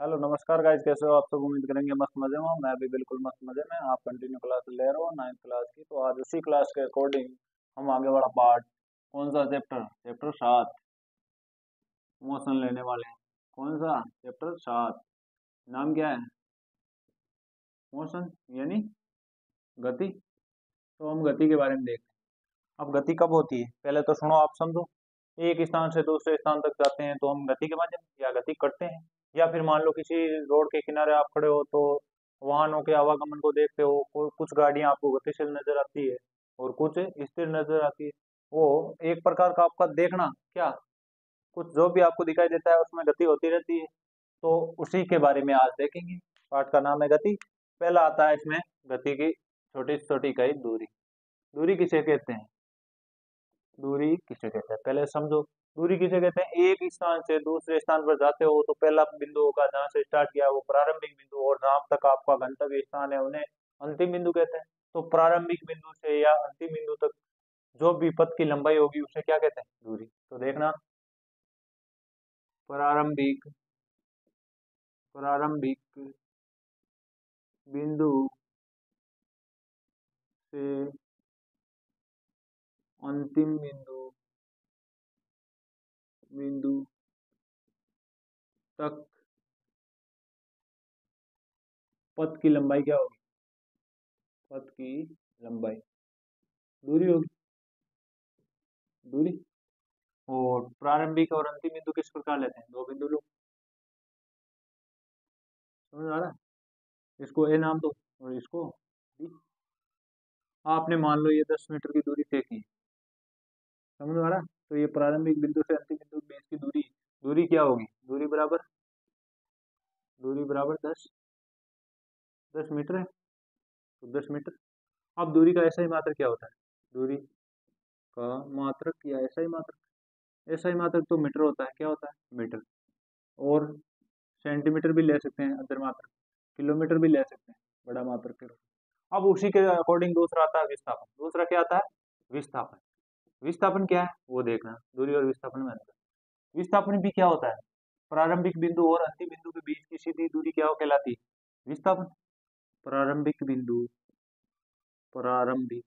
Hello नमस्कार guys, कैसे हो आप सब? उम्मीद करेंगे मस्त मजे में हो। मैं भी बिल्कुल मस्त मजे में। आप कंटिन्यू क्लास ले रहे हो 9th क्लास की, तो आज उसी क्लास के अकॉर्डिंग हम आगे वाला पार्ट, कौन सा चैप्टर? चैप्टर 7, मोशन लेने वाले हैं। कौन सा? चैप्टर 7। नाम क्या है? मोशन, यानी गति। तो हम गति के बारे में देखते हैं। अब गति कब होती है, पहले तो सुनो, आप समझो। एक स्थान से दूसरे स्थान तक जाते हैं तो हम गति के माध्यम या गति करते हैं। या फिर मान लो किसी रोड के किनारे आप खड़े हो तो वाहनों के आवागमन को देखते हो। कुछ गाड़ियां आपको गतिशील नजर आती है और कुछ स्थिर नजर आती है। वो एक प्रकार का आपका देखना क्या, कुछ जो भी आपको दिखाई देता है उसमें गति होती रहती है। तो उसी के बारे में आज देखेंगे। पाठ का नाम है गति। पहला आता है इसमें गति की छोटी से छोटी इकाई दूरी। दूरी किसे कहते हैं? दूरी किसे कहते हैं पहले समझो। दूरी किसे कहते हैं? एक स्थान से दूसरे स्थान पर जाते हो तो पहला बिंदु होगा, जहाँ से स्टार्ट किया वो प्रारंभिक बिंदु, और जहाँ तक आपका गंतव्य स्थान है उन्हें अंतिम बिंदु कहते हैं। तो प्रारंभिक बिंदु से या अंतिम बिंदु तक जो भी पथ की लंबाई होगी उसे क्या कहते हैं? दूरी। तो देखना, प्रारंभिक प्रारंभिक बिंदु से अंतिम बिंदु बिंदु तक पथ की लंबाई क्या होगी? पथ की लंबाई दूरी होगी। दूरी। और प्रारंभिक और अंतिम बिंदु किस प्रकार लेते हैं? दो बिंदु लो। समझ आ रहा है? इसको ए नाम दो और इसको बी। आपने मान लो ये 10 मीटर की दूरी तय की। समझ आ रहा है? तो ये प्रारंभिक बिंदु से अंतिम बिंदु के बीच की दूरी, दूरी क्या होगी? दूरी बराबर 10 मीटर है। तो 10 मीटर। अब दूरी का ऐसा ही मात्रक क्या होता है? दूरी का मात्रक या ऐसा ही मात्रक, ऐसा ही मात्रक तो मीटर होता है। क्या होता है? मीटर। और सेंटीमीटर भी ले सकते हैं अदर मात्रक, किलोमीटर भी ले सकते हैं बड़ा मात्रक के रूप में। अब उसी के अकॉर्डिंग दूसरा आता है विस्थापन। दूसरा क्या आता है? विस्थापन। विस्थापन क्या है वो देखना, दूरी और विस्थापन में अंतर। विस्थापन भी क्या होता है? प्रारंभिक बिंदु और अंतिम बिंदु के बीच की सीधी दूरी क्या हो कहलाती है? विस्थापन। प्रारंभिक बिंदु प्रारंभिक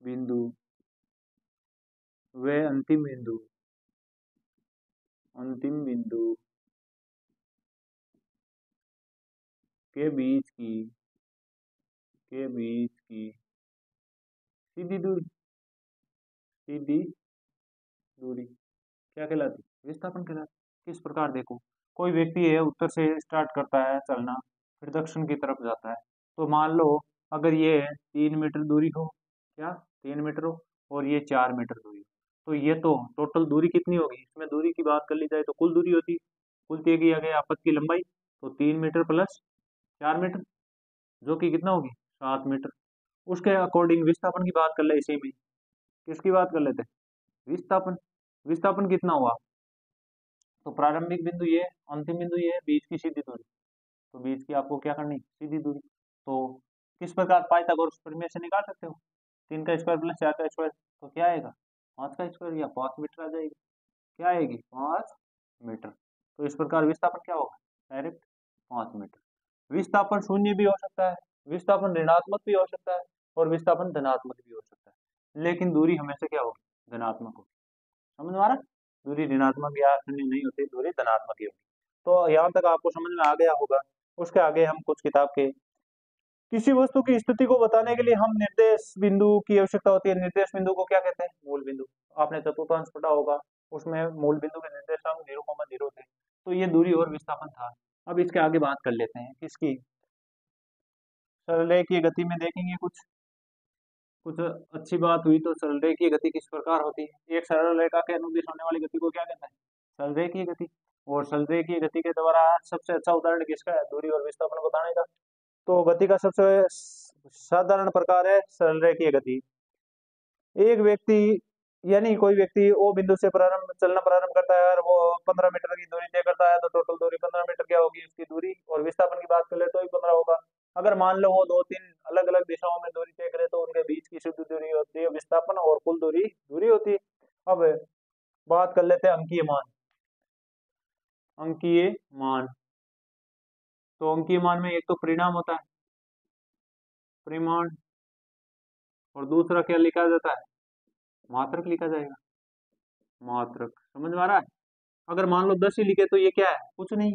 बिंदु व अंतिम बिंदु के बीच की सीधी दूरी, सीधी दूरी क्या कहलाती है? विस्थापन कहलाती है। किस प्रकार देखो, कोई व्यक्ति है उत्तर से स्टार्ट करता है चलना, फिर दक्षिण की तरफ जाता है। तो मान लो अगर ये 3 मीटर दूरी हो, क्या 3 मीटर हो, और ये 4 मीटर दूरी हो, तो ये तो टोटल दूरी कितनी होगी? इसमें दूरी की बात कर ली जाए तो कुल दूरी होती है। कुल तय किया गया आपस की लंबाई, तो 3 मीटर प्लस 4 मीटर, जो कि कितना होगी? 7 मीटर। उसके अकॉर्डिंग विस्थापन की बात कर ले इसी में। किसकी बात कर लेते हैं? विस्थापन। विस्थापन कितना हुआ? तो प्रारंभिक बिंदु ये, अंतिम बिंदु ये, बीच की सीधी दूरी। तो बीच की आपको क्या करनी? सीधी दूरी। तो किस प्रकार पाइथागोरस प्रमेय से निकाल सकते हो? 3 का स्क्वायर प्लस 4 का स्क्वायर, तो क्या आएगा? 5 का स्क्वायर या 5 मीटर आ जाएगी। क्या आएगी? 5 मीटर। तो इस प्रकार विस्थापन क्या होगा? Direct 5 metre. विस्थापन शून्य भी हो सकता है, विस्थापन ऋणात्मक भी हो सकता है, और विस्थापन धनात्मक भी हो सकता है। लेकिन दूरी हमेशा क्या होगी? धनात्मक होगी। समझ में आ रहा है? दूरी ऋणात्मक या शून्य नहीं होती, दूरी धनात्मक ही होगी। तो यहाँ तक आपको समझ में आ गया होगा। उसके आगे हम कुछ किताब के, किसी वस्तु की स्थिति को बताने के लिए हम निर्देश बिंदु की आवश्यकता होती है। निर्देश बिंदु को क्या कहते हैं? मूल बिंदु। आपने चतुर्थांश पढ़ा होगा, उसमें मूल बिंदु के निर्देशांक 0,0 थे। तो ये दूरी और विस्थापन था। अब इसके आगे बात कर लेते हैं किसकी? सरल रेखीय गति में देखेंगे कुछ कुछ अच्छी बात हुई। तो सरल रेखीय गति किस प्रकार होती है? एक सरल रेखा के अनुदिश होने वाली गति को क्या कहते हैं? सरल रेखीय गति। और सरल रेखीय गति के द्वारा सबसे अच्छा उदाहरण किसका है दूरी और विस्थापन बताने का? तो गति का सबसे साधारण प्रकार है सरल रेखीय गति। एक व्यक्ति, यानी कोई व्यक्ति वो बिंदु से चलना प्रारंभ करता है और वो 15 मीटर की दूरी तय करता है, तो टोटल दूरी 15 मीटर क्या होगी उसकी दूरी? और विस्थापन की बात कर ले तो ही 15 होगा। अगर मान लो वो दो तीन अलग अलग दिशाओं में दूरी तय करे तो उनके बीच की शुद्ध दूरी होती है विस्थापन, और कुल दूरी दूरी होती है। अब बात कर लेते हैं अंकीय मान। अंकीय मान। तो अंकीय मान में एक तो परिणाम होता है, परिमाण, और दूसरा क्या लिखा जाता है, मात्रक लिखा जाएगा, मात्रक। समझ में आ रहा है? अगर मान लो 10 ही लिखे तो ये क्या है, कुछ नहीं।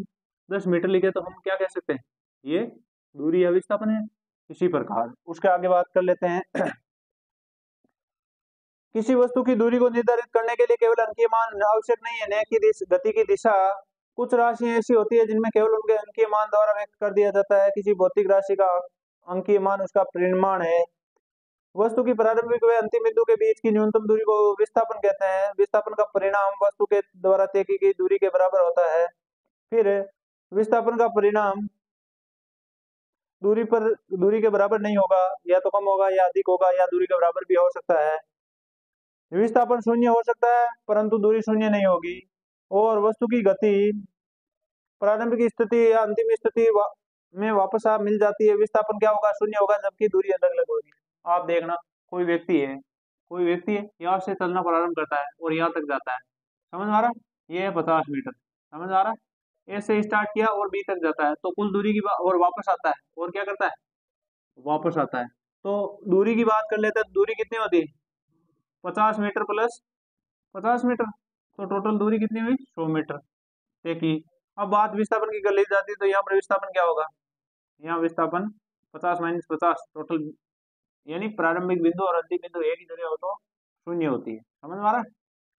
10 मीटर लिखे तो हम क्या कह सकते हैं, ये दूरी या विस्थापन है। इसी प्रकार उसके आगे बात कर लेते हैं। किसी वस्तु की दूरी को निर्धारित करने के लिए केवल अंकीय मान आवश्यक नहीं है, न कि गति की दिशा। कुछ राशियां ऐसी होती है जिनमें केवल उनके अंकीय मान द्वारा व्यक्त कर दिया जाता है। किसी भौतिक राशि का अंकीय मान उसका परिमाण है। वस्तु की प्रारंभिक व अंतिम बिंदु के बीच की न्यूनतम दूरी को विस्थापन कहते हैं। विस्थापन का परिणाम वस्तु के द्वारा तय की गई दूरी के बराबर होता है। फिर विस्थापन का परिणाम दूरी के बराबर नहीं होगा, या तो कम होगा या अधिक होगा, या दूरी के बराबर भी हो सकता है। विस्थापन शून्य हो सकता है परंतु दूरी शून्य नहीं होगी। और वस्तु की गति प्रारंभिक स्थिति या अंतिम स्थिति में वापस आ मिल जाती है। विस्थापन क्या होगा, शून्य होगा, जबकि दूरी अलग अलग होगी। आप देखना, कोई व्यक्ति है यहाँ से चलना प्रारंभ करता है और यहाँ तक जाता है। समझ आ रहा है? ये है 50 मीटर। समझ आ रहा है? ए से स्टार्ट किया और बी तक जाता है तो कुल दूरी की और वापस आता है और क्या करता है, वापस आता है। तो दूरी की बात कर लेते हैं, दूरी कितनी होती है, 50 मीटर प्लस 50 मीटर। तो टोटल दूरी कितनी हुई, 100 मीटर। देखिए अब बात विस्थापन की कर ली जाती है तो यहाँ पर विस्थापन क्या होगा, यहाँ विस्थापन 50 - 50 टोटल, यानी प्रारंभिक बिंदु और अंतिम बिंदु एक ही जगह हो तो शून्य होती है। समझ में आ रहा है?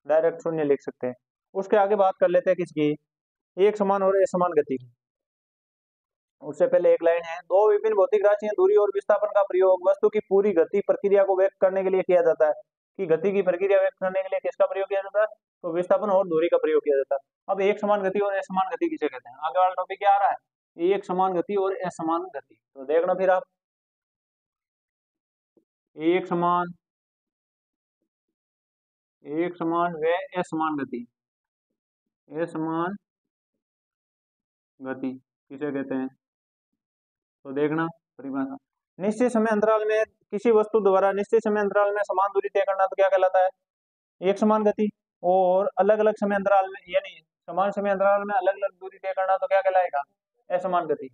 डायरेक्ट शून्य लिख सकते हैं। उसके आगे बात कर लेते हैं किसकी, एक समान और असमान गति की। उससे पहले एक लाइन है, दो विभिन्न भौतिक राशियां दूरी और विस्थापन का प्रयोग वस्तु की पूरी गति प्रक्रिया को व्यक्त करने के लिए किया जाता है। कि गति की प्रक्रिया व्यक्त करने के लिए किसका प्रयोग किया जाता है, तो विस्थापन और दूरी का प्रयोग किया जाता है। अब एक समान गति और असमान गति किसे कहते हैं, आगे वाला टॉपिक क्या आ रहा है, एक समान गति और असमान गति। तो देखना फिर आप, एक समान व असमान गति, असमान गति किसे कहते हैं। तो देखना परिभाषा, निश्चित समय अंतराल में किसी वस्तु द्वारा निश्चित समय अंतराल में समान दूरी तय करना तो क्या कहलाता है, एक समान गति। और अलग अलग समय अंतराल में, यानी समान समय अंतराल में अलग अलग दूरी तय करना तो क्या कहलाएगा, असमान गति।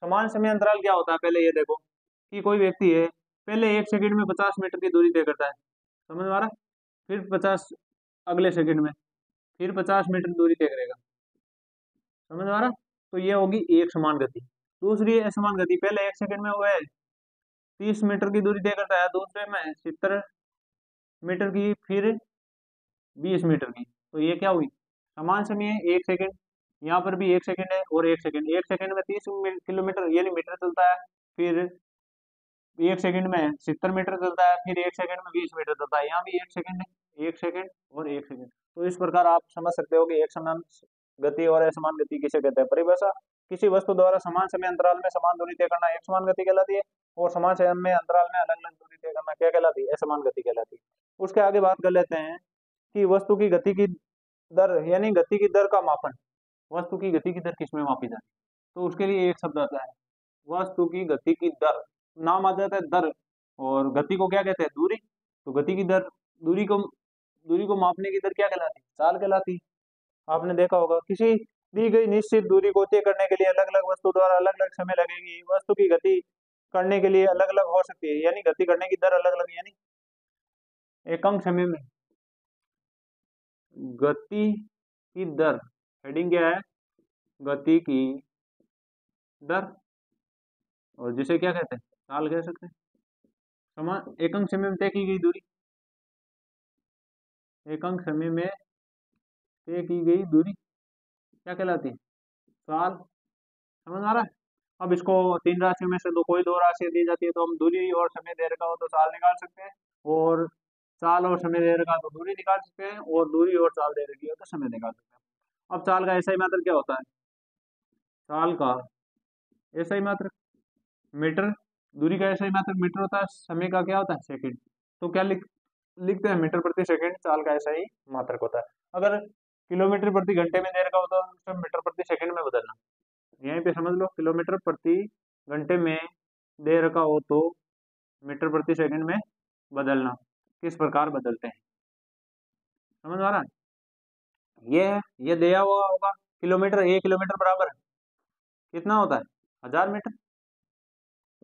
समान समय अंतराल क्या होता है, पहले ये देखो कि कोई व्यक्ति है, पहले 1 सेकंड में 50 मीटर की दूरी तय करता है। समझ में आ रहा है? फिर 50 अगले सेकंड में फिर 50 मीटर दूरी तय करेगा। समझ में आ रहा है? तो ये होगी एक समान गति। दूसरी है असमान गति, पहले 1 सेकंड में वो है 30 मीटर की दूरी तय करता है, दूसरे में 70 मीटर की, फिर 20 मीटर की। तो ये क्या हुई, समान समय है 1 सेकंड। यहाँ पर भी 1 सेकंड है और 1 सेकंड, 1 सेकंड में 30 किलोमीटर यानी मीटर चलता है, फिर 1 सेकंड में 70 मीटर चलता है, फिर 1 सेकंड में 20 मीटर चलता है। यहाँ भी 1 सेकंड है, 1 सेकंड और 1 सेकंड। तो इस प्रकार आप समझ सकते हो कि एक समान गति और असमान गति किसे कहते हैं। परिभाषा, किसी वस्तु द्वारा समान समय अंतराल में समान दूरी तय करना एक समान गति कहलाती है, और समान समय अंतराल में अलग अलग दूरी तय करना क्या कहलाती है, असमान गति कहलाती है। उसके आगे बात कर लेते हैं कि वस्तु की गति की दर, यानी गति की दर का मापन। वस्तु की गति की दर किसमें मापी जाती है, तो उसके लिए एक शब्द आता है, वस्तु की गति की दर। नाम आ जाता है दर, और गति को क्या कहते हैं, दूरी। तो गति की दर, दूरी को मापने की दर क्या कहलाती है, चाल कहलाती है। आपने देखा होगा, किसी दी गई निश्चित दूरी को तय करने के लिए अलग अलग वस्तु द्वारा अलग अलग समय लगेगी। वस्तु की गति करने के लिए अलग अलग हो सकती है, यानी गति करने की दर अलग अलग, यानी एकम समय में गति की दर। हेडिंग क्या है, गति की दर, और जिसे क्या कहते हैं, चाल कह सकते हैं। समान एकम समय में तय की गई दूरी, एकम समय में तय की गई दूरी क्या कहलाती है, चाल। समझ आ रहा है? अब इसको तीन राशियों में से कोई दो राशि दी जाती है तो हम दूरी और समय दे रखा हो तो चाल निकाल सकते हैं, और चाल और समय दे रखा हो तो दूरी निकाल सकते हैं, और दूरी और चाल दे रखी हो तो समय निकाल सकते हैं। अब चाल का ऐसा ही मात्रक क्या होता है, चाल का ऐसा ही मात्रक मीटर, दूरी का ऐसा ही मात्रक मीटर होता है, समय का क्या होता है, सेकंड। तो क्या लिखते हैं, मीटर प्रति सेकंड। चाल का ऐसा ही मात्रक होता है। अगर किलोमीटर प्रति घंटे में दे रखा हो तो उसे मीटर प्रति सेकंड में बदलना। यहीं पे समझ लो, किलोमीटर प्रति घंटे में दे रखा हो तो मीटर प्रति सेकंड में बदलना। किस प्रकार बदलते हैं, समझ आ रहा है? ये दिया हुआ होगा किलोमीटर, 1 किलोमीटर बराबर कितना होता है 1000 मीटर।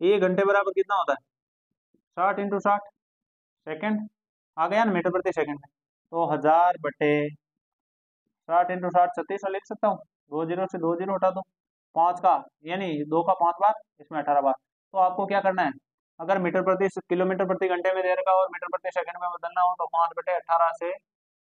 1 घंटे बराबर कितना होता है 60 × 60 सेकेंड। आ गया ना मीटर प्रति सेकंड में। तो 1000/60 × 60 3600 लिख सकता हूँ। 2 जीरो से 2 जीरो हटा दो, 5 का यानी 2 का 5 बार, इसमें 18 बार। तो आपको क्या करना है, अगर मीटर प्रति किलोमीटर प्रति घंटे में दे रखा और मीटर प्रति सेकंड में बदलना हो तो 5/18 से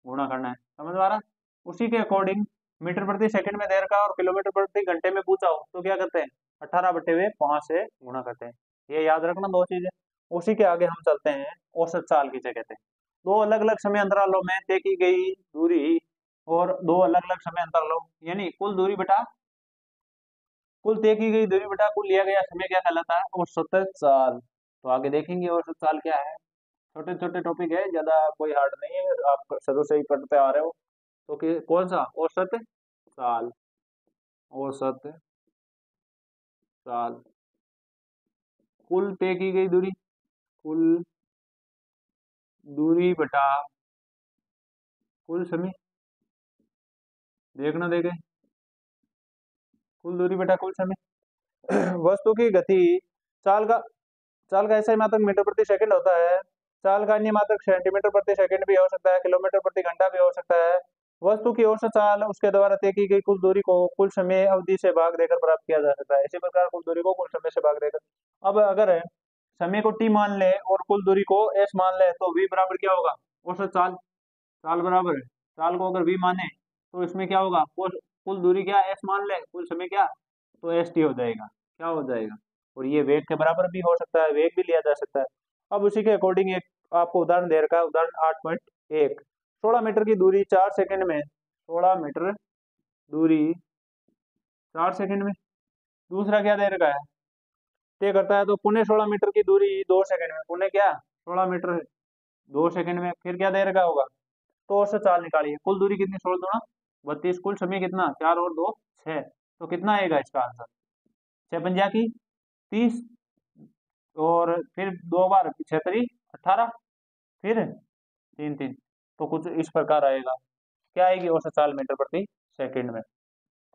गुणा करना है। समझ में आ रहा। उसी के अकॉर्डिंग मीटर प्रति सेकंड में दे रखा और किलोमीटर प्रति घंटे में पूछा हो तो क्या करते हैं 18/5 से गुणा करते हैं। ये याद रखना दो चीजें। उसी के आगे हम चलते हैं, औसत चाल किसे कहते हैं। दो अलग अलग समय अंतरालों में तय की गई दूरी और दो अलग अलग समय अंतरालों यानी कुल दूरी बटा कुल तय की गई दूरी बटा कुल लिया गया समय क्या कहलाता है औसत चाल। तो आगे देखेंगे औसत चाल क्या है। छोटे छोटे टॉपिक है, ज्यादा कोई हार्ड नहीं है, आप शुरू से ही पढ़ते आ रहे हो। तो कि कौन सा औसत चाल, औसत चाल कुल तय की गई दूरी, कुल दूरी बटा कुल समय, देखना देखे कुल दूरी बटा कुल समय। वस्तु की गति चाल का ऐसा ही मात्रक मीटर प्रति सेकंड होता है। चाल का अन्य मात्रक सेंटीमीटर प्रति सेकंड भी हो सकता है, किलोमीटर प्रति घंटा भी हो सकता है। वस्तु की औसत चाल उसके द्वारा तय की गई कुल दूरी को कुल समय अवधि से भाग देकर प्राप्त किया जा सकता है। इसी प्रकार कुल दूरी को कुल समय से भाग देकर, अब अगर समय को t मान ले और कुल दूरी को s मान ले तो v बराबर क्या होगा औसत चाल। चाल बराबर चाल को अगर v माने तो इसमें क्या होगा कुल दूरी क्या s मान ले, कुल समय क्या तो एस टी हो जाएगा, क्या हो जाएगा। और ये वेग के बराबर भी हो सकता है, वेग भी लिया जा सकता है। अब उसी के अकॉर्डिंग एक आपको उदाहरण दे रखा है, उदाहरण 8.1। 16 मीटर की दूरी 4 सेकंड में, 16 मीटर दूरी 4 सेकंड में। दूसरा क्या दे रखा है तय करता है तो पुणे 16 मीटर की दूरी 2 सेकंड में, पुणे क्या 16 मीटर 2 सेकंड में। फिर क्या दे रखा होगा तो औसत चाल निकालिए। कुल दूरी कितनी 16 दूना 32, कुल समय कितना 4 और 2 6। तो कितना आएगा इसका आंसर 6 × 5 = 30 और फिर 2 बार 6 × 3 = 18 फिर 3 3। तो कुछ इस प्रकार आएगा, क्या आएगी औसत चाल मीटर प्रति सेकंड में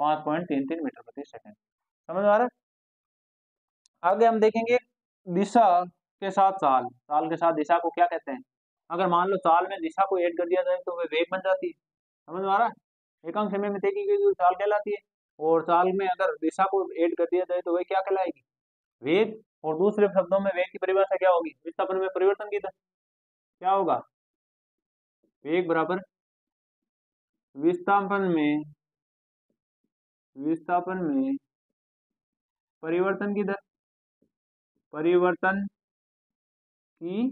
5.33 मीटर प्रति सेकंड। समझ आ रहा है। आगे हम देखेंगे दिशा के साथ चाल, चाल के साथ दिशा को क्या कहते हैं। अगर मान लो चाल में दिशा को ऐड कर दिया जाए तो वह वेग बन जाती है। समझ में आ रहा है। एकांक समय में तय की गई चाल कहलाती है और चाल में अगर दिशा को ऐड कर दिया जाए तो वह क्या कहलाएगी वेग। और दूसरे शब्दों में वेग की परिभाषा क्या होगी विस्थापन में परिवर्तन की दर। क्या होगा वेग बराबर विस्थापन में परिवर्तन की दर, परिवर्तन की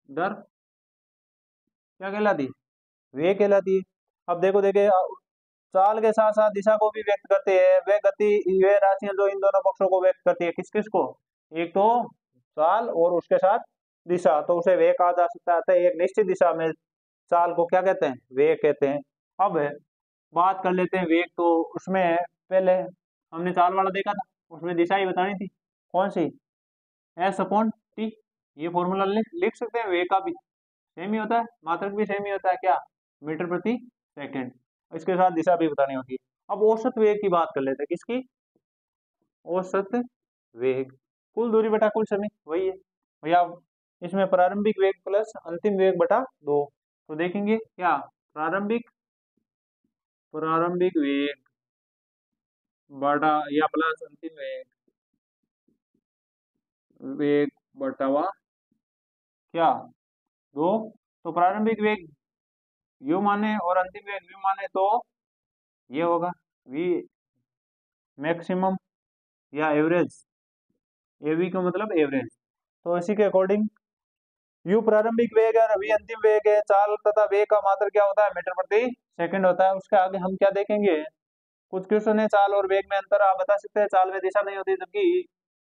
दर क्या कहलाती है वेग कहलाती है। अब देखो देखे चाल के साथ साथ दिशा को भी व्यक्त करते हैं। वे गति वे राशियां जो इन दोनों पक्षों को व्यक्त करती है, किस किस को, एक तो चाल और उसके साथ दिशा, तो उसे वेग कहा जा सकता है। एक निश्चित दिशा में चाल को क्या कहते हैं वेग कहते हैं। अब बात कर लेते हैं वेग। तो उसमें पहले हमने चाल वाला देखा था, उसमें दिशा ही बतानी थी कौन सी s/t। ये फॉर्मूला लिख सकते हैं। वेग का भी सेम ही होता है, मात्रक भी सेम ही होता है, क्या मीटर प्रति सेकंड। इसके साथ दिशा भी बतानी होती है। अब औसत वेग की बात कर लेते हैं, किसकी औसत वेग, कुल दूरी बटा कुल समय वही है भैया। इसमें प्रारंभिक वेग प्लस अंतिम वेग बटा 2। तो देखेंगे क्या प्रारंभिक वेग बटा या प्लस अंतिम वेग बटावा क्या 2। तो प्रारंभिक वेग यू माने और अंतिम वेग v माने तो ये होगा v मैक्सिमम या एवरेज, एवी का मतलब एवरेज। तो इसी के अकॉर्डिंग यू प्रारंभिक वेग है और v अंतिम वेग है। चाल तथा वेग का मात्रक क्या होता है मीटर प्रति सेकंड होता है। उसके आगे हम क्या देखेंगे कुछ क्वेश्चन है चाल और वेग में अंतर आप बता सकते हैं। चाल में दिशा नहीं होती जबकि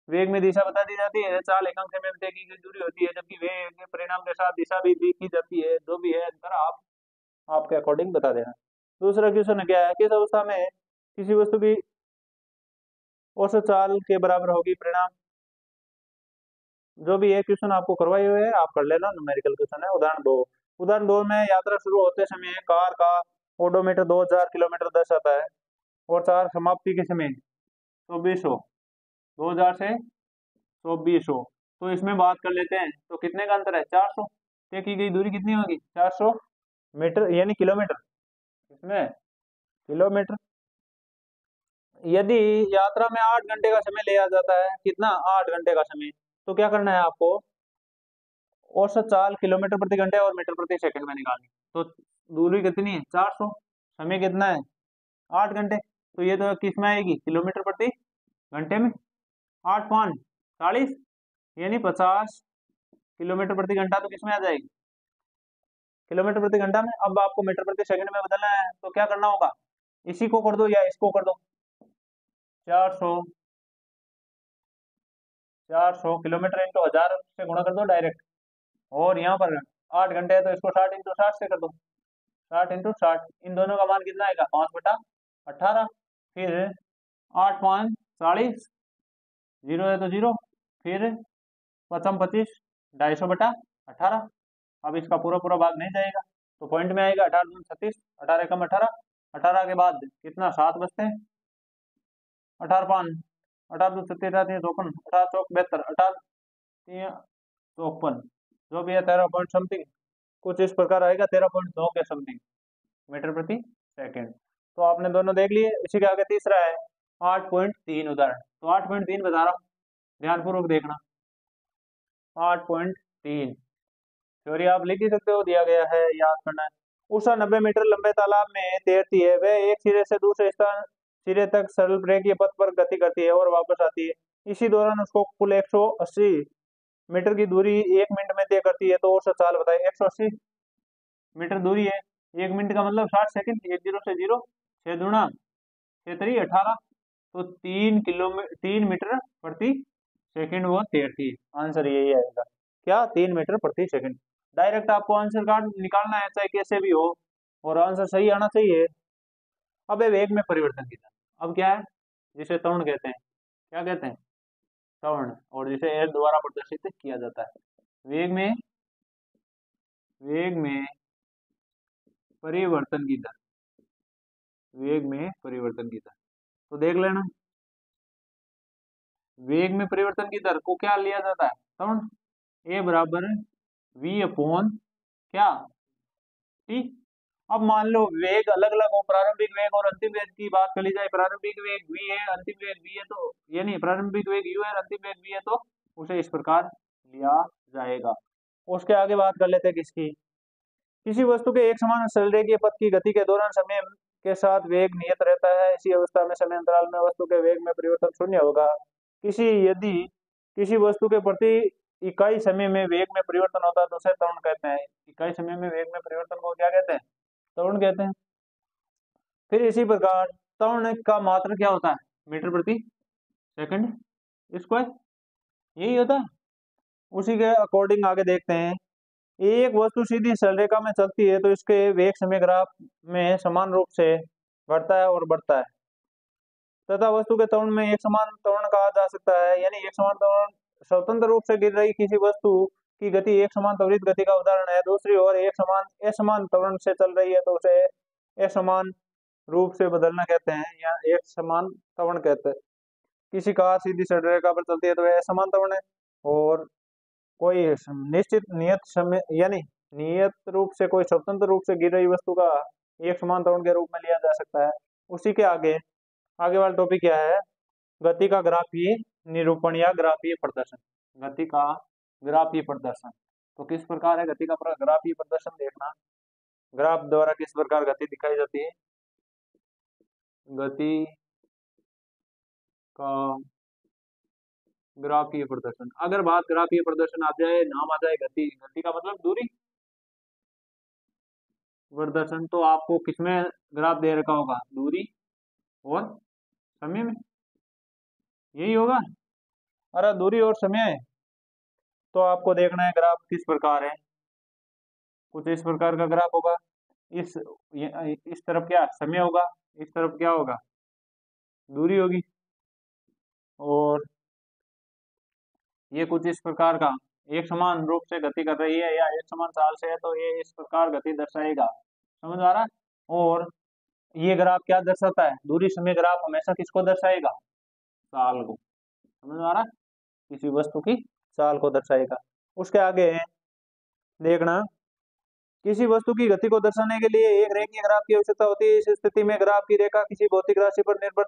वेग में दिशा बता दी जाती है। चाल एकांक समय में तय की गई दूरी होती है जबकि वेग के परिणाम के साथ दिशा भी दी की जाती है। जो भी है अंतर आप आपके अकॉर्डिंग बता देना। दूसरा क्वेश्चन क्या है किस अवस्था में किसी वस्तु की औसत चाल के बराबर होगी परिणाम। जो भी है क्वेश्चन आपको करवाए हुए है आप कर लेना, न्यूमेरिकल क्वेश्चन है। उदाहरण 2 में यात्रा शुरू होते समय कार का ओडोमीटर 2000 किलोमीटर दर्शाता है। और 4 समाप्ति के समय 2400, 2000 से 2400। तो इसमें बात कर लेते हैं, तो कितने का अंतर है, 400। तय की गई दूरी कितनी होगी, 400 मीटर यानी किलोमीटर, इसमें किलोमीटर। यदि यात्रा में 8 घंटे का समय लिया जाता है, कितना, 8 घंटे का समय, तो क्या करना है आपको, औसत चाल किलोमीटर प्रति घंटे और मीटर प्रति सेकंड में निकालनी। तो दूरी कितनी है, 400, समय कितना है, 8 घंटे, तो ये तो किस में आएगी, किलोमीटर प्रति घंटे में। 8 5 40 यानी 50 किलोमीटर प्रति घंटा, तो किस में आ जाएगी, किलोमीटर प्रति घंटा में। अब आपको मीटर प्रति सेकंड में बदलना है, तो क्या करना होगा, इसी को कर दो या इसको कर दो, 400 400 किलोमीटर इंटू 1000 से गुणा कर दो डायरेक्ट। और यहाँ पर 8 घंटे है तो इसको 60 इंटू 60 से कर दो, 60 इंटू 60, इन दोनों का मान कितना आएगा, 5/18। फिर 8 5 40, जीरो है तो जीरो, फिर 5 25, 250/18। अब इसका पूरा पूरा भाग नहीं जाएगा, तो पॉइंट में आएगा 18 दूनी 36, 18 कम 18, 18 के बाद कितना, 7 बचते हैं, 18 5, 18 2 37, 54, 18 चौक 72, 18 3 54, जो भी है 13 पॉइंट समथिंग, कुछ इस प्रकार आएगा, 13.2 के समथिंग मीटर प्रति सेकंड। तो आपने दोनों देख लिए। इसी के आगे तीसरा है 8.3 उदाहरण। तो 8.3 बता रहा हूँ, ध्यानपूर्वक देखना। 8.3 थ्योरी आप लिख ही सकते हो, दिया गया है, याद करना है। उषा 90 मीटर लंबे तालाब में तैरती है, वह एक सिरे से दूसरे स्थान सिरे तक सरल रेखीय पथ पर गति करती है और वापस आती है। इसी दौरान उसको कुल 180 मीटर की दूरी 1 मिनट में तय करती है। तो औसत चाल बताए, 180 मीटर दूरी है, 1 मिनट का मतलब 60 सेकंड, 10 से 0, 6 दूना 6 18, तो 3 मीटर प्रति सेकंड वो तैरती है। आंसर यही आएगा, क्या, 3 मीटर प्रति सेकंड। डायरेक्ट आपको आंसर कार्ड निकालना है, चाहे कैसे भी हो, और आंसर सही आना चाहिए। अब ये वेग में परिवर्तन की दर, अब क्या है, जिसे त्वरण कहते हैं, क्या कहते हैं, त्वरण, और जिसे एयर द्वारा प्रदर्शित किया जाता है। वेग में परिवर्तन की दर, वेग में परिवर्तन की दर, तो देख लेना, वेग में परिवर्तन की दर को क्या लिया जाता है, त्वरण, ए बराबर वी अपॉन क्या, टी। अब मान लो वेग अलग अलग हो, प्रारंभिक वेग और अंतिम वेग की बात कर ली जाए, प्रारंभिक वेग v है, अंतिम वेग v है, तो यानी प्रारंभिक वेग u है, अंतिम वेग v है, तो उसे इस प्रकार लिया जाएगा। उसके आगे बात कर लेते हैं किसकी, किसी वस्तु के एक समान सरलरेखीय पथ की गति के दौरान समय के साथ वेग नियत रहता है। इसी अवस्था में समय अंतराल में वस्तु के वेग में परिवर्तन शून्य होगा। यदि किसी वस्तु के प्रति इकाई समय में वेग में परिवर्तन होता है तो उसे त्वरण कहते हैं। इकाई समय में वेग में परिवर्तन को क्या कहते हैं, त्वरण कहते हैं। फिर इसी प्रकार त्वरण का मात्रक क्या होता है, मीटर प्रति सेकंड स्क्वायर, यही होता है। उसी के अकॉर्डिंग आगे देखते हैं, एक वस्तु सीधी सरल रेखा में चलती है तो इसके वेग समय ग्राफ में समान रूप से घटता है और बढ़ता है, तथा वस्तु के त्वरण में एक समान त्वरण कहा जा सकता है। यानी एक समान त्वरण स्वतंत्र रूप से गिर रही किसी वस्तु की गति एक समान त्वरित गति का उदाहरण है। दूसरी ओर एक समान असमान त्वरण से चल रही है तो उसे असमान रूप से बदलना कहते हैं, या एक समान त्वरण कहते हैं। किसी कार सीधी सरल रेखा पर चलती है तो वह असमान त्वरण है, और कोई निश्चित नियत समय यानी नियत रूप से कोई स्वतंत्र रूप से गिर रही वस्तु का एक समान त्वरण के रूप में लिया जा सकता है। उसी के आगे वाला टॉपिक क्या है, गति का ग्राफीय निरूपण या ग्राफीय प्रदर्शन। गति का ग्राफीय प्रदर्शन, तो किस प्रकार है गति का ग्राफीय प्रदर्शन, देखना, ग्राफ द्वारा किस प्रकार गति दिखाई जाती है। गति का ग्राफीय प्रदर्शन, अगर बात ग्राफीय प्रदर्शन आ जाए, नाम आ जाए गति, गति का मतलब दूरी, प्रदर्शन तो आपको किसमें ग्राफ दे रखा होगा, दूरी और समय में, यही होगा। अरे दूरी और समय है, तो आपको देखना है ग्राफ किस प्रकार है, कुछ इस प्रकार का ग्राफ होगा। इस तरफ क्या समय होगा, इस तरफ क्या होगा, दूरी होगी, और ये कुछ इस प्रकार का एक समान रूप से गति कर रही है या एक समान चाल से है, तो ये इस प्रकार गति दर्शाएगा। समझ आ रहा है? और ये ग्राफ क्या दर्शाता है, दूरी समय ग्राफ हमेशा किसको दर्शाएगा, चाल को। समझ में आ रहा, किसी वस्तु की चाल को दर्शाएगा। उसके आगे देखना, किसी वस्तु की गति को दर्शाने के लिए एक रेखीय ग्राफ की आवश्यकता होती है। इस स्थिति में ग्राफ की रेखा किसी भौतिक राशि पर निर्भर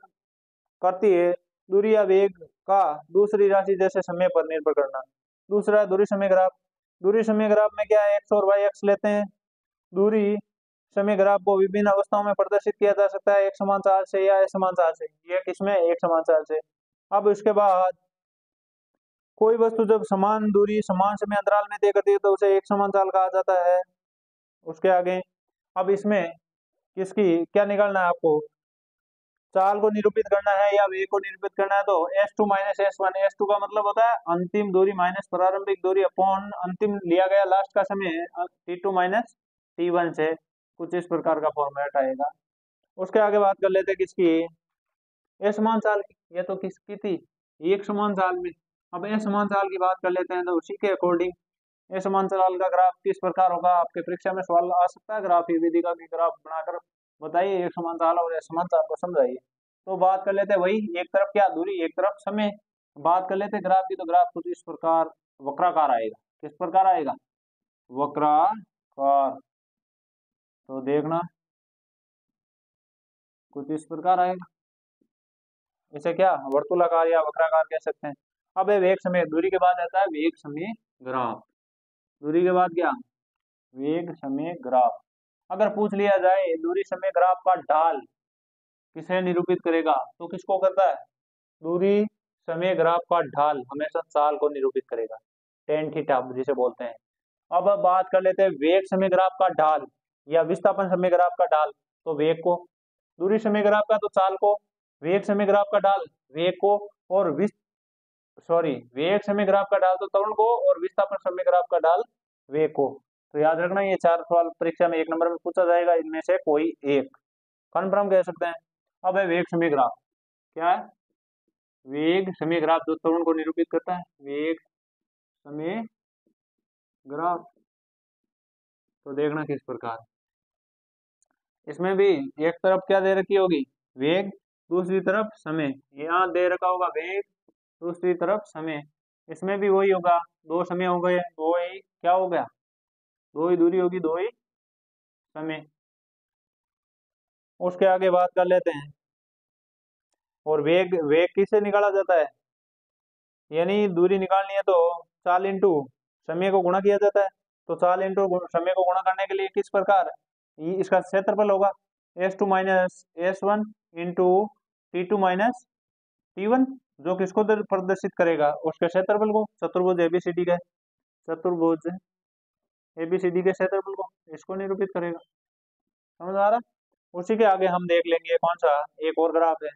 करती है। दूरी या वेग का दूसरी राशि जैसे समय पर निर्भर करना। दूसरा दूरी समय ग्राफ। दूरी समय ग्राफ में क्या है, एक्स और वाई अक्ष लेते हैं। दूरी समय ग्राफ को विभिन्न अवस्थाओं में प्रदर्शित किया जा सकता है, एक समान चाल से या असमान चाल से। ये किसमें, एक समान चाल से। अब इसके बाद कोई वस्तु जब समान दूरी समान समय अंतराल में तय करती है तो उसे एक समान चाल कहा जाता है। उसके आगे अब इसमें किसकी क्या निकालना है आपको, चाल को निरूपित करना है या वेग को निरूपित करना है। तो S2 माइनस S1, S2 का मतलब होता है अंतिम दूरी माइनस प्रारंभिक दूरी अपॉन अंतिम लिया गया लास्ट का समय T2 माइनस T1 से। कुछ इस प्रकार का फॉर्मेट आएगा। उसके आगे बात कर लेते हैं किसकी, असमान चाल की। ये तो किसकी थी, एक समान चाल में। अब असमान चाल की बात कर लेते हैं तो उसी के अकॉर्डिंग असमान चाल का ग्राफ किस प्रकार होगा, आपके परीक्षा में सवाल आ सकता है। ग्राफ विधि का भी ग्राफ बनाकर बताइए एक समान चाल और असमान चाल को समझाइए। तो बात कर लेते हैं वही, एक तरफ क्या दूरी एक तरफ समय। बात कर लेते हैं ग्राफ की, तो ग्राफ कुछ इस प्रकार वक्राकार आएगा। किस प्रकार आएगा, वक्राकार। तो देखना कुछ इस प्रकार आएगा। इसे क्या वर्तुलाकार या वक्राकार कह सकते हैं। अब है वेग समय, दूरी के बाद आता है वेग समय ग्राफ। दूरी के बाद क्या, वेग समय ग्राफ। अगर पूछ लिया जाए दूरी समय ग्राफ का ढाल किसे निरूपित करेगा, तो किसको करता है, दूरी समय ग्राफ का ढाल हमेशा चाल को निरूपित करेगा, टेन थीटा जिसे बोलते हैं। अब बात कर लेते हैं वेग समय ग्राफ का ढाल या विस्थापन समय ग्राफ का ढाल। तो वेग को, दूरी समय ग्राफ का तो चाल को, वेग समय ग्राफ का ढाल वेग को, और वेग समय ग्राफ का ढाल तो त्वरण को, और विस्थापन समय ग्राफ का ढाल वेग को। तो याद रखना ये चार सवाल परीक्षा में एक नंबर में पूछा जाएगा, इनमें से कोई एक कन्फर्म कह सकते हैं। अब है वेग समय ग्राफ, क्या है, वेग समय ग्राफ जो त्वरण को निरूपित करता है, वेग समय ग्राफ। तो देखना किस प्रकार, इसमें भी एक तरफ क्या दे रखी होगी, वेग, दूसरी तरफ समय। यहाँ दे रखा होगा वेग, दूसरी तरफ समय। इसमें भी वही होगा, दो समय हो गए, दो ही क्या हो गया, दो ही दूरी होगी, दो ही समय। उसके आगे बात कर लेते हैं, और वेग वेग किससे निकाला जाता है, यानी दूरी निकालनी है तो चाल इंटू समय को गुणा किया जाता है। तो चाल इंटू समय को गुणा करने के लिए किस प्रकार, इसका क्षेत्रफल होगा S2 minus S1 into T2 minus T1, जो किसको प्रदर्शित करेगा, उसके क्षेत्रफल को, चतुर्भुज एबीसीडी का, चतुर्भुज एबीसीडी के क्षेत्रफल को, इसको निरूपित करेगा। समझ आ रहा, उसी के आगे हम देख लेंगे कौन सा, एक और ग्राफ है,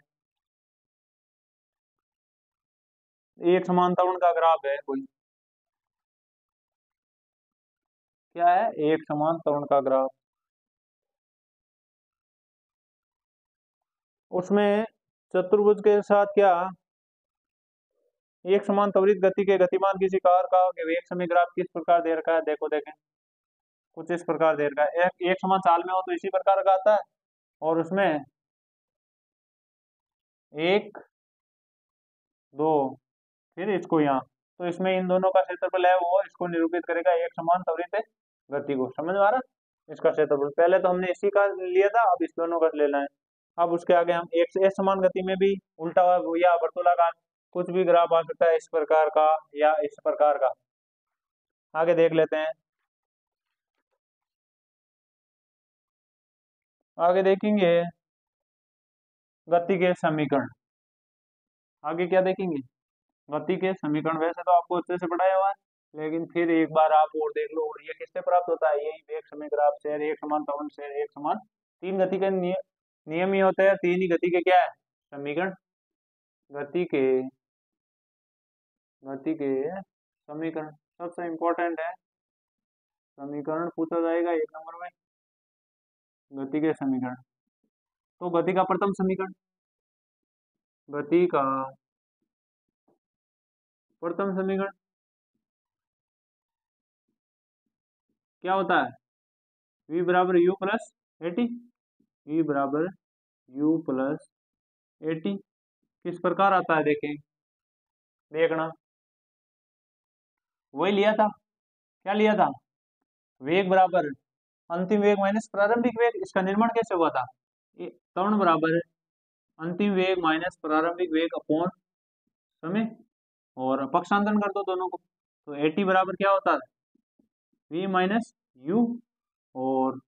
एक समान त्वरण का ग्राफ है कोई, क्या है, एक समान त्वरण का ग्राफ। उसमें चतुर्भुज के साथ क्या, एक समान त्वरित गति के गतिमान किसी कार का वेग समय ग्राफ किस प्रकार दे रखा है, देखो देखें कुछ इस प्रकार दे रखा है। एक समान चाल में हो तो इसी प्रकार का आता है, और उसमें एक दो फिर इसको यहाँ, तो इसमें इन दोनों का क्षेत्रफल है वो इसको निरूपित करेगा एक समान त्वरित गति को। समझ में आ रहा, इसका क्षेत्रफल पहले तो हमने इसी का लिया था, अब इस दोनों का लेना है। अब उसके आगे हम एक समान गति में भी उल्टा या वर्तुलाकार कुछ भी ग्राफ आ सकता है, इस प्रकार का या इस प्रकार का। आगे देख लेते हैं, आगे देखेंगे गति के समीकरण। आगे क्या देखेंगे, गति के समीकरण। वैसे तो आपको अच्छे से पढ़ाया हुआ है, लेकिन फिर एक बार आप और देख लो। और ये किससे प्राप्त होता है, यही वेग समय ग्राफ से, एक समान त्वरण से, एक समान, तीन गति के नियम ही होते हैं, तीन ही गति के क्या है समीकरण, गति के समीकरण सबसे इम्पोर्टेंट है। समीकरण पूछा जाएगा एक नंबर में, गति के समीकरण। तो गति का प्रथम समीकरण, गति का प्रथम समीकरण क्या होता है, v बराबर u प्लस एटी। E बराबर u प्लस AT किस प्रकार आता है देखें, देखना वही लिया था, क्या लिया था, वेग बराबर अंतिम वेग माइनस प्रारंभिक वेग, इसका निर्माण कैसे हुआ था, त्वरण बराबर अंतिम वेग माइनस प्रारंभिक वेग अपॉन समय, और पक्षांतरण कर दो दोनों को, तो AT बराबर क्या होता है v माइनस यू, और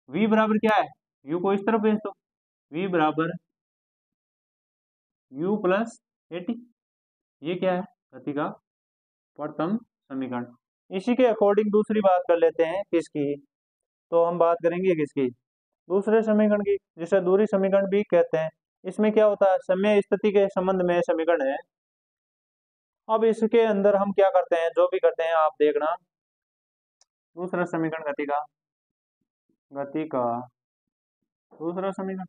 v बराबर क्या है, u को इस तरफ भेज दो, v बराबर u प्लस AT, ये क्या है गति का प्रथम समीकरण। इसी के अकॉर्डिंग दूसरी बात कर लेते हैं किसकी, तो हम बात करेंगे किसकी, दूसरे समीकरण की, जिसे दूरी समीकरण भी कहते हैं। इसमें क्या होता है, समय स्थिति के संबंध में समीकरण है। अब इसके अंदर हम क्या करते हैं, जो भी करते हैं आप देखना, दूसरा समीकरण गति का दूसरा समीकरण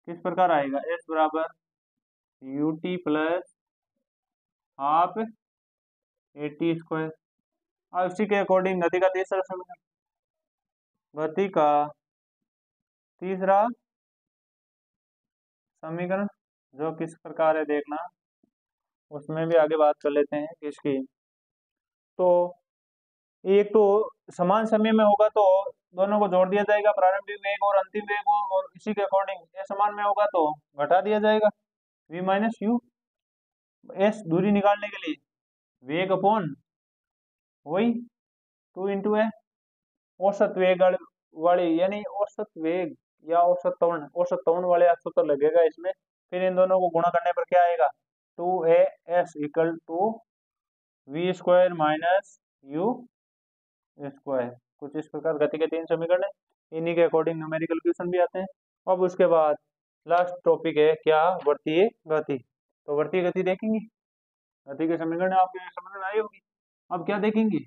किस प्रकार आएगा, s बराबर ut plus half AT square. अब इसी के अकॉर्डिंग गति का तीसरा समीकरण, गति का तीसरा समीकरण जो किस प्रकार है देखना, उसमें भी आगे बात कर लेते हैं किसकी, तो एक तो समान समय में होगा तो दोनों को जोड़ दिया जाएगा, प्रारंभिक वेग और अंतिम वेग को, और इसी के अकॉर्डिंग ये समान में होगा तो घटा दिया जाएगा, v माइनस यू, एस दूरी निकालने के लिए वेग अपॉन वही 2 इंटू है औसत वेग वाली, यानी औसत वेग या औसत त्वरण वाले सूत्र लगेगा इसमें, फिर इन दोनों को गुणा करने पर क्या आएगा, 2as equal to v square minus you square. कुछ इस प्रकार गति के तीन समीकरण है, इन्हीं के अकॉर्डिंग न्यूमेरिकल क्वेश्चन भी आते हैं। अब उसके बाद लास्ट टॉपिक है क्या, वृत्तीय गति। तो वृत्तीय गति देखेंगे, गति के समीकरण आपके समझ में आई होगी। अब क्या देखेंगे,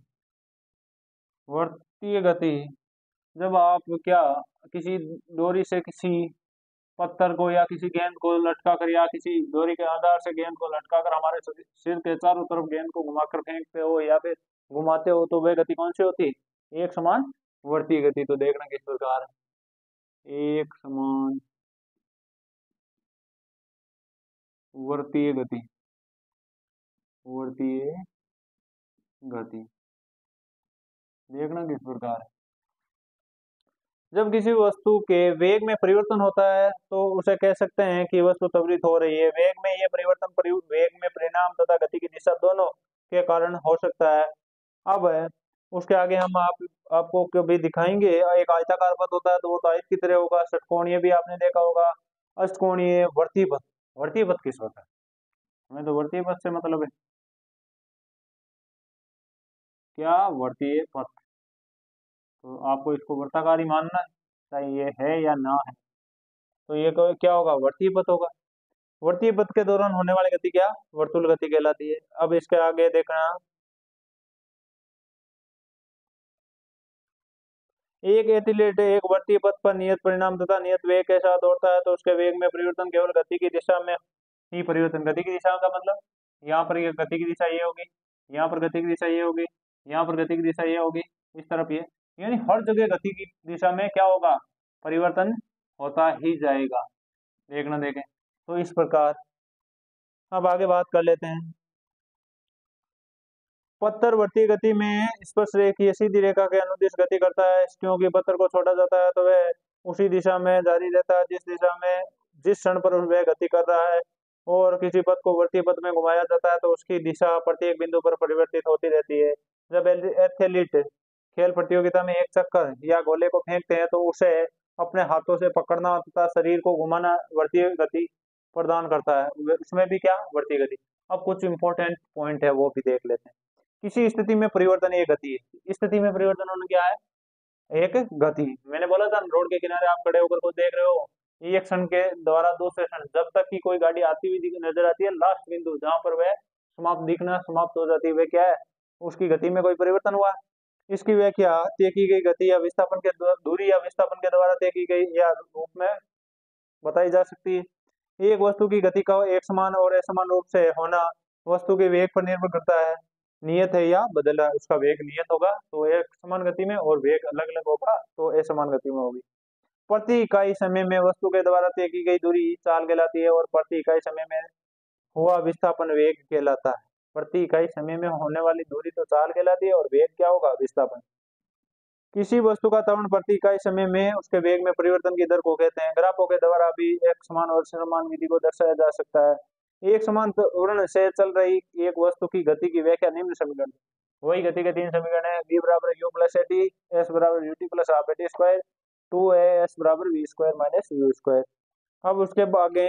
वृत्तीय गति, जब आप क्या किसी डोरी से किसी पत्थर को या किसी गेंद को लटका कर या किसी डोरी के आधार से गेंद को लटका कर हमारे सिर के चारों तरफ गेंद को घुमाकर फेंकते हो या फिर घुमाते हो, तो वह गति कौन सी होती है, एक समान वृत्तीय गति। तो देखना किस प्रकार, एक समान वृत्तीय गति, वृत्तीय गति देखना किस प्रकार है, जब किसी वस्तु के वेग में परिवर्तन होता है तो उसे कह सकते हैं कि वस्तु त्वरित हो रही है। वेग में यह परिवर्तन वेग में परिणाम तथा गति की दिशा दोनों के कारण हो सकता है। अब उसके आगे हम आपको कभी दिखाएंगे, एक आयताकार पथ होता है तो वो तो आयत की तरह होगा, षटकोणीय भी आपने देखा होगा, अष्टकोणीय, वर्तीय पथ। वर्तीय पथ किस होता है, हमें तो वर्तीय पथ से मतलब है, क्या वर्तीय पथ, तो आपको इसको वृत्ताकार ही मानना है, चाहे ये है या ना है, तो ये क्या होगा, वर्तीय पथ होगा। वर्तीय पथ के दौरान होने वाली गति क्या, वर्तुल गति कहलाती है। अब इसके आगे देखना, एक एथलीट एक वर्तीय पथ पर नियत परिणाम तथा नियत वेग के साथ दौड़ता है तो उसके वेग में परिवर्तन केवल गति की दिशा में ही परिवर्तन, गति की दिशा का मतलब यहाँ पर ये गति की दिशा ये होगी, यहाँ पर गति की दिशा ये होगी, यहाँ पर गति की दिशा ये होगी, इस तरफ ये, यानी हर जगह गति की दिशा में क्या होगा, परिवर्तन होता ही जाएगा। देखना देखें तो इस प्रकार। अब आगे बात कर लेते हैं, पत्थर वर्तीय गति में स्पर्श रेखीय सीधी रेखा के अनुदिश गति करता है, क्योंकि पत्थर को छोड़ा जाता है तो वह उसी दिशा में जारी रहता है जिस दिशा में जिस क्षण पर वह गति कर रहा है, और किसी पथ को वर्तीय पथ में घुमाया जाता है तो उसकी दिशा प्रत्येक बिंदु पर परिवर्तित होती रहती है। जब एथलीट खेल प्रतियोगिता में एक चक्कर या गोले को फेंकते हैं तो उसे अपने हाथों से पकड़ना तथा शरीर को घुमाना वर्तीय गति प्रदान करता है, उसमें भी क्या, वर्तीय गति। अब कुछ इंपॉर्टेंट पॉइंट है वो भी देख लेते हैं। किसी स्थिति में परिवर्तन एक गति है, स्थिति में परिवर्तन होना क्या है, एक गति। मैंने बोला था रोड के किनारे आप खड़े होकर को देख रहे हो, एक क्षण के द्वारा दूसरे क्षण, जब तक कि कोई गाड़ी आती हुई नजर आती है, लास्ट बिंदु जहां पर वह समाप्त दिखना समाप्त हो जाती है, वह क्या है, उसकी गति में कोई परिवर्तन हुआ। इसकी व्याख्या तय की गई गति या विस्थापन के दूरी या विस्थापन के द्वारा तय की गई या रूप में बताई जा सकती है। एक वस्तु की गति का एक समान और असमान रूप से होना वस्तु के वेग पर निर्भर करता है। नियत है या बदल रहा है, उसका वेग नियत होगा तो एक समान गति में, और वेग अलग अलग होगा तो असमान गति में होगी। प्रति इकाई समय में वस्तु के द्वारा तय की गई दूरी चाल कहलाती है, और प्रति इकाई समय में हुआ विस्थापन वेग कहलाता है। प्रति इकाई समय में होने वाली दूरी तो चाल कहलाती है, और वेग क्या होगा, विस्थापन। किसी वस्तु का त्वरण प्रति इकाई समय में उसके वेग में परिवर्तन की दर को कहते हैं। ग्राफों के द्वारा भी एक समान और समान विधि को दर्शाया जा सकता है। एक समान त्वरण से चल रही एक वस्तु की गति की व्याख्या निम्न समीकरण, वही गति के तीन समीकरण है। v बराबर u plus a t, s बराबर u t plus half a t square, two a s बराबर v square minus you square. अब उसके आगे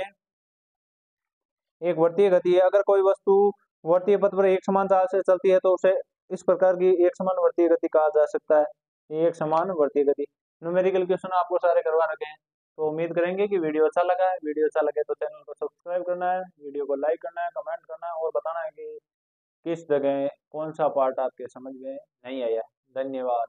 एक वर्तीय गति है। अगर कोई वस्तु वर्तीय पथ पर एक समान चाल से चलती है तो उसे इस प्रकार की एक समान वर्तीय गति कहा जा सकता है। एक समान वर्तीय गति। न्यूमेरिकल क्वेश्चन आपको सारे करवा रखे हैं, तो उम्मीद करेंगे कि वीडियो अच्छा लगा है। वीडियो अच्छा लगे तो चैनल को सब्सक्राइब करना है, वीडियो को लाइक करना है, कमेंट करना है, और बताना है कि किस जगह कौन सा पार्ट आपके समझ में नहीं आया। धन्यवाद।